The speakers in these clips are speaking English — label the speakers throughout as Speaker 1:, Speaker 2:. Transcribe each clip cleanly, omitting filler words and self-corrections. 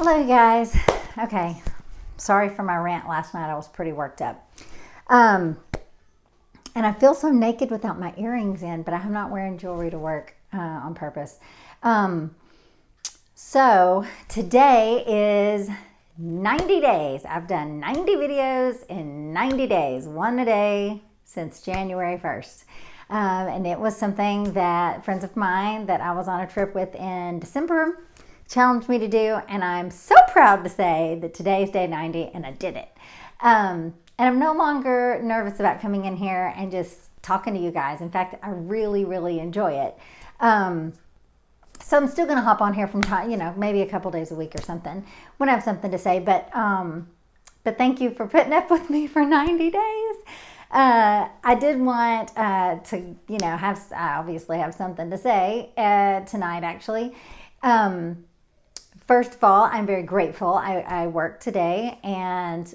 Speaker 1: Hello, guys. Okay, sorry for my rant last night. I was pretty worked up. And I feel so naked without my earrings in, but I'm not wearing jewelry to work on purpose. So today is 90 days. I've done 90 videos in 90 days, one a day since January 1st. And it was something that friends of mine that I was on a trip with in December challenged me to do, and I'm so proud to say that today's day 90 and I did it. And I'm no longer nervous about coming in here and just talking to you guys. In fact, I really, really enjoy it. So I'm still going to hop on here from time, maybe a couple days a week or something when I have something to say. But thank you for putting up with me for 90 days. I did want to, I obviously have something to say tonight, actually. First of all, I'm very grateful. I worked today and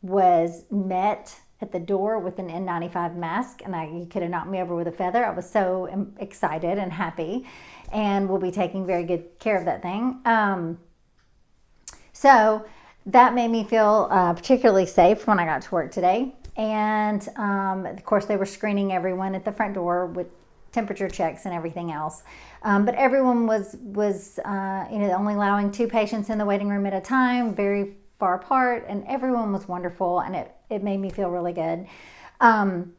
Speaker 1: was met at the door with an N95 mask, and you could have knocked me over with a feather. I was so excited and happy, and we'll be taking very good care of that thing. So that made me feel particularly safe when I got to work today. And of course, they were screening everyone at the front door with temperature checks and everything else. But everyone was only allowing 2 patients in the waiting room at a time, very far apart, and everyone was wonderful, and it made me feel really good. And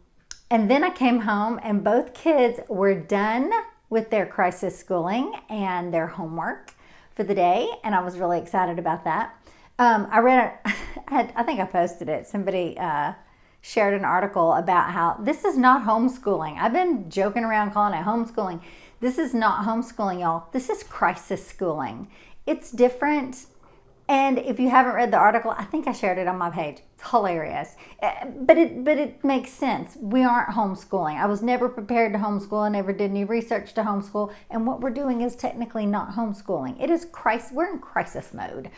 Speaker 1: then I came home, and both kids were done with their crisis schooling and their homework for the day, and I was really excited about that. I think I posted it. Somebody shared an article about how this is not homeschooling. I've been joking around calling it homeschooling. This is not homeschooling, y'all. This is crisis schooling. It's different. And if you haven't read the article, I think I shared it on my page. It's hilarious. But it makes sense. We aren't homeschooling. I was never prepared to homeschool. I never did any research to homeschool. And what we're doing is technically not homeschooling. It is we're in crisis mode.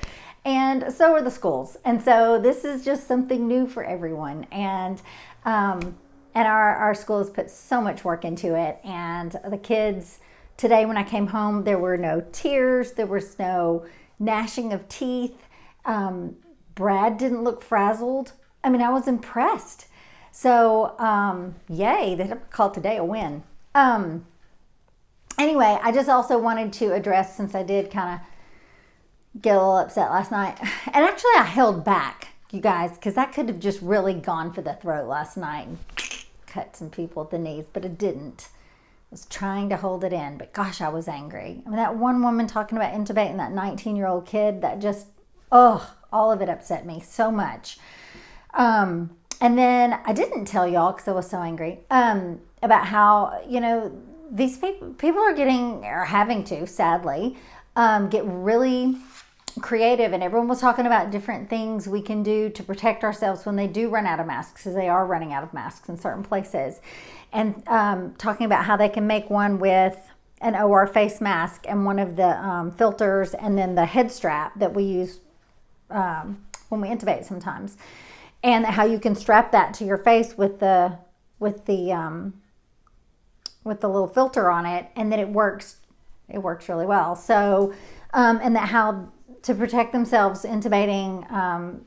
Speaker 1: And so are the schools. And so this is just something new for everyone. And our school has put so much work into it. And the kids, today when I came home, there were no tears. There was no gnashing of teeth. Brad didn't look frazzled. I mean, I was impressed. So, yay, they called today a win. Anyway, I just also wanted to address, since I did kind of get a little upset last night. And actually, I held back, you guys, because I could have just really gone for the throat last night and cut some people at the knees, but it didn't. I was trying to hold it in, but gosh, I was angry. I mean, that one woman talking about intubating that 19-year-old kid, that just, all of it upset me so much. And then I didn't tell y'all because I was so angry about how, these people are having to, sadly, get really creative, and everyone was talking about different things we can do to protect ourselves when they do run out of masks, because they are running out of masks in certain places, and talking about how they can make one with an OR face mask and one of the filters, and then the head strap that we use when we intubate sometimes, and how you can strap that to your face with the little filter on it, and then it works really well. So and that how to protect themselves intubating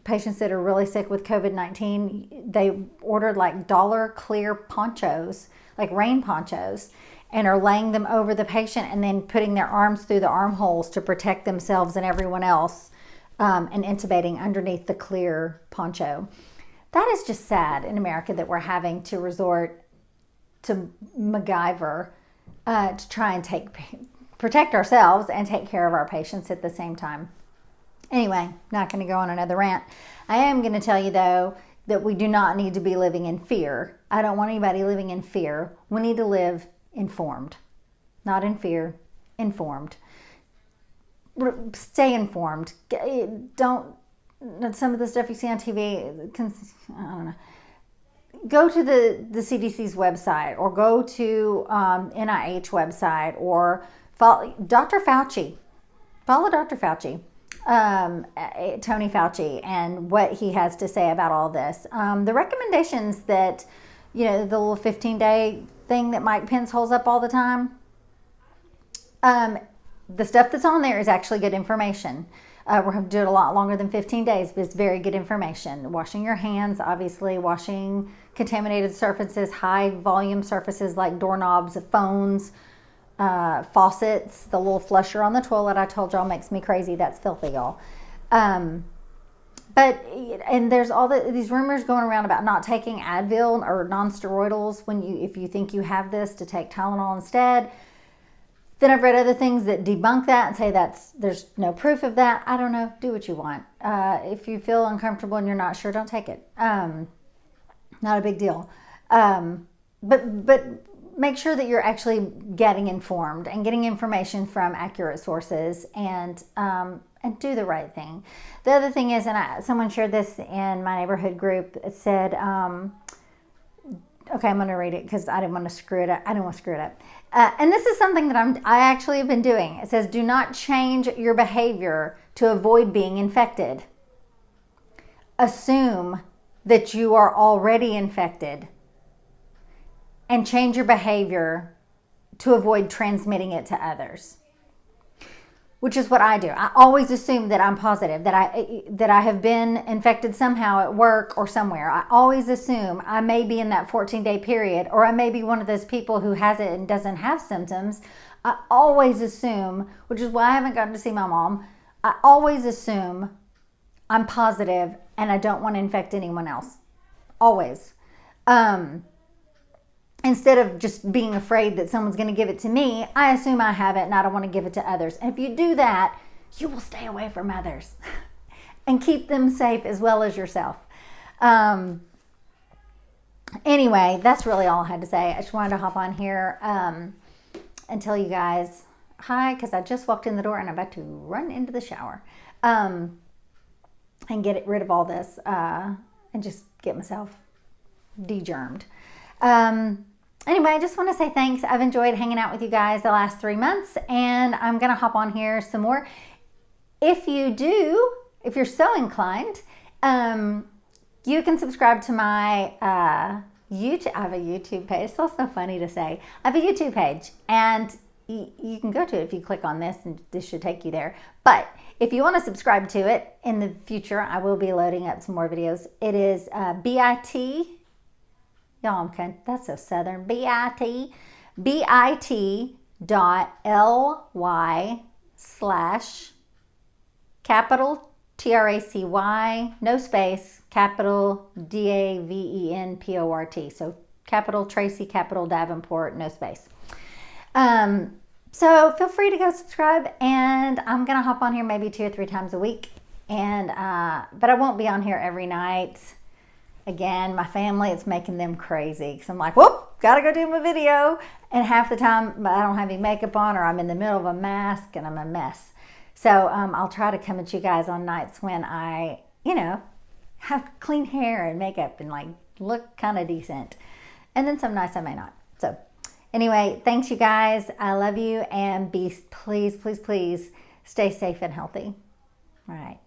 Speaker 1: patients that are really sick with COVID-19, they ordered like dollar clear ponchos, like rain ponchos, and are laying them over the patient and then putting their arms through the armholes to protect themselves and everyone else, and intubating underneath the clear poncho. That is just sad in America that we're having to resort to MacGyver to try and protect ourselves and take care of our patients at the same time. Anyway, not going to go on another rant. I am going to tell you, though, that we do not need to be living in fear. I don't want anybody living in fear. We need to live informed. Not in fear, informed. Stay informed. Don't, some of the stuff you see on TV, I don't know. Go to the CDC's website, or go to NIH website, or follow Dr. Fauci. Follow Dr. Fauci, Tony Fauci, and what he has to say about all this. The recommendations that, the little 15-day thing that Mike Pence holds up all the time, the stuff that's on there is actually good information. We're going to do it a lot longer than 15 days, but it's very good information. Washing your hands, obviously, washing contaminated surfaces, high volume surfaces like doorknobs, phones, faucets, the little flusher on the toilet I told y'all makes me crazy. That's filthy, y'all. And there's all these rumors going around about not taking Advil or non-steroidals if you think you have this, to take Tylenol instead. Then I've read other things that debunk that and say there's no proof of that. I don't know. Do what you want. If you feel uncomfortable and you're not sure, don't take it. Not a big deal. But make sure that you're actually getting informed and getting information from accurate sources, and do the right thing. The other thing is, and someone shared this in my neighborhood group. It said, okay, I'm going to read it because I didn't want to screw it up. And this is something that I actually have been doing. It says, do not change your behavior to avoid being infected. Assume that you are already infected and change your behavior to avoid transmitting it to others, which is what I do. I always assume that I'm positive, that I have been infected somehow at work or somewhere. I always assume I may be in that 14-day period, or I may be one of those people who has it and doesn't have symptoms. I always assume, which is why I haven't gotten to see my mom, I always assume I'm positive and I don't want to infect anyone else. Always. Instead of just being afraid that someone's going to give it to me, I assume I have it and I don't want to give it to others. And if you do that, you will stay away from others and keep them safe as well as yourself. Anyway, that's really all I had to say. I just wanted to hop on here and tell you guys hi, because I just walked in the door and I'm about to run into the shower and get rid of all this and just get myself de-germed. Anyway, I just want to say thanks. I've enjoyed hanging out with you guys the last 3 months, and I'm going to hop on here some more. If you're so inclined, you can subscribe to my YouTube. I have a YouTube page. It's also funny to say. I have a YouTube page, and you can go to it if you click on this, and this should take you there. But if you want to subscribe to it in the future, I will be loading up some more videos. It is BIT. Y'all, that's so southern. bit.ly/capital TRACY, no space, capital DAVENPORT. So capital Tracy, capital Davenport, no space. So feel free to go subscribe, and I'm gonna hop on here maybe 2 or 3 times a week, and but I won't be on here every night. Again, my family, it's making them crazy because I'm like, whoop, gotta go do my video. And half the time I don't have any makeup on, or I'm in the middle of a mask and I'm a mess. So I'll try to come at you guys on nights when I, have clean hair and makeup and like look kind of decent. And then some nights I may not. So anyway, thanks you guys. I love you, and please, please, please stay safe and healthy. All right.